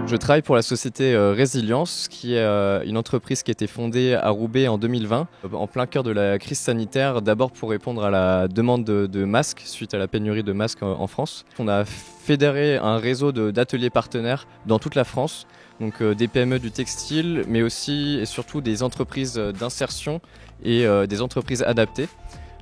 Je travaille pour la société Résilience, qui est une entreprise qui a été fondée à Roubaix en 2020, en plein cœur de la crise sanitaire, d'abord pour répondre à la demande de masques suite à la pénurie de masques en France. On a fédéré un réseau d'ateliers partenaires dans toute la France, donc des PME du textile, mais aussi et surtout des entreprises d'insertion et des entreprises adaptées.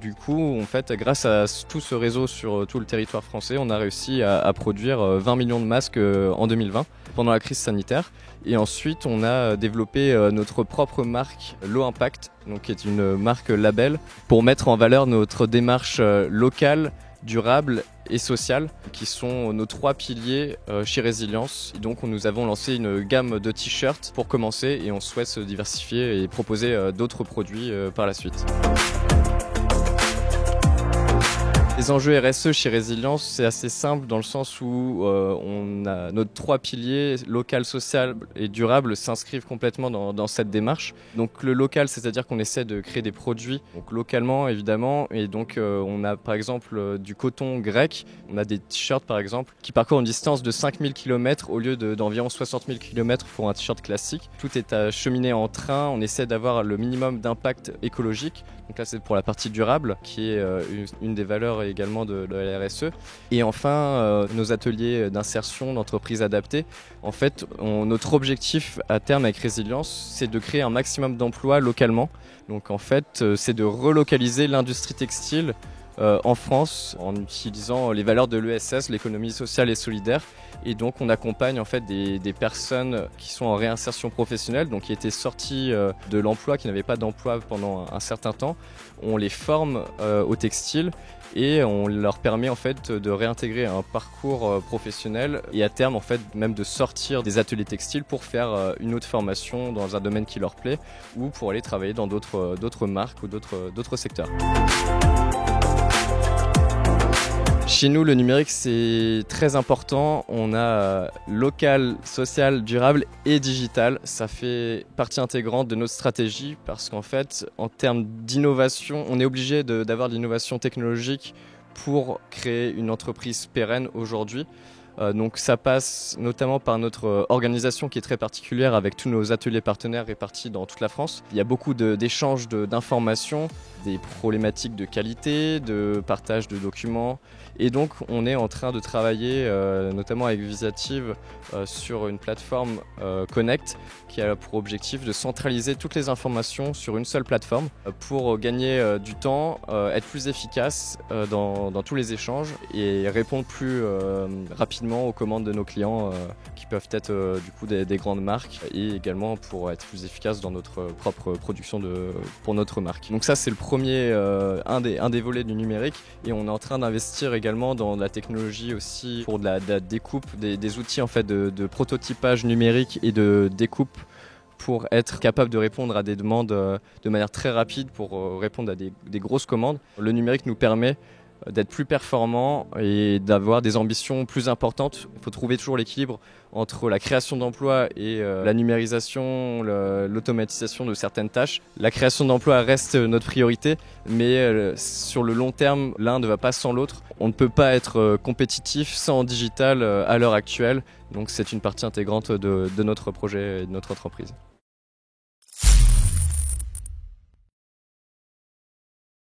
Du coup, en fait, grâce à tout ce réseau sur tout le territoire français, on a réussi à produire 20 millions de masques en 2020, pendant la crise sanitaire. Et ensuite, on a développé notre propre marque Low Impact, donc qui est une marque label, pour mettre en valeur notre démarche locale, durable et sociale, qui sont nos 3 piliers chez Résilience. Et donc, nous avons lancé une gamme de t-shirts pour commencer et on souhaite se diversifier et proposer d'autres produits par la suite. Les enjeux RSE chez Résilience, c'est assez simple dans le sens où on a nos 3 piliers, local, social et durable, s'inscrivent complètement dans cette démarche. Donc le local, c'est-à-dire qu'on essaie de créer des produits donc localement évidemment, et donc on a par exemple du coton grec, on a des t-shirts par exemple qui parcourent une distance de 5000 km au lieu d'environ 60 000 km pour un t-shirt classique. Tout est acheminé en train, on essaie d'avoir le minimum d'impact écologique. Donc là c'est pour la partie durable qui est une des valeurs également de la RSE. Et enfin, nos ateliers d'insertion d'entreprises adaptées. En fait, notre objectif à terme avec Résilience, c'est de créer un maximum d'emplois localement. Donc en fait, c'est de relocaliser l'industrie textile en France en utilisant les valeurs de l'ESS, l'économie sociale et solidaire. Et donc on accompagne en fait des personnes qui sont en réinsertion professionnelle, donc qui étaient sorties de l'emploi, qui n'avaient pas d'emploi pendant un certain temps. On les forme au textile et on leur permet en fait de réintégrer un parcours professionnel et à terme en fait même de sortir des ateliers textiles pour faire une autre formation dans un domaine qui leur plaît ou pour aller travailler dans d'autres marques ou d'autres secteurs. Chez nous, le numérique, c'est très important. On a local, social, durable et digital. Ça fait partie intégrante de notre stratégie parce qu'en fait, en termes d'innovation, on est obligé d'avoir de l'innovation technologique pour créer une entreprise pérenne aujourd'hui. Donc ça passe notamment par notre organisation qui est très particulière avec tous nos ateliers partenaires répartis dans toute la France. Il y a beaucoup d'échanges d'informations, des problématiques de qualité, de partage de documents. Et donc on est en train de travailler notamment avec Visative sur une plateforme Connect qui a pour objectif de centraliser toutes les informations sur une seule plateforme pour gagner du temps, être plus efficace dans tous les échanges et répondre plus rapidement aux commandes de nos clients qui peuvent être du coup des grandes marques et également pour être plus efficace dans notre propre production pour notre marque. Donc ça c'est le premier, un des volets du numérique et on est en train d'investir également dans la technologie aussi pour de la découpe, des outils en fait de prototypage numérique et de découpe pour être capable de répondre à des demandes de manière très rapide pour répondre à des grosses commandes. Le numérique nous permet d'être plus performant et d'avoir des ambitions plus importantes. Il faut trouver toujours l'équilibre entre la création d'emplois et la numérisation, l'automatisation de certaines tâches. La création d'emplois reste notre priorité, mais sur le long terme, l'un ne va pas sans l'autre. On ne peut pas être compétitif sans digital à l'heure actuelle, donc c'est une partie intégrante de notre projet et de notre entreprise.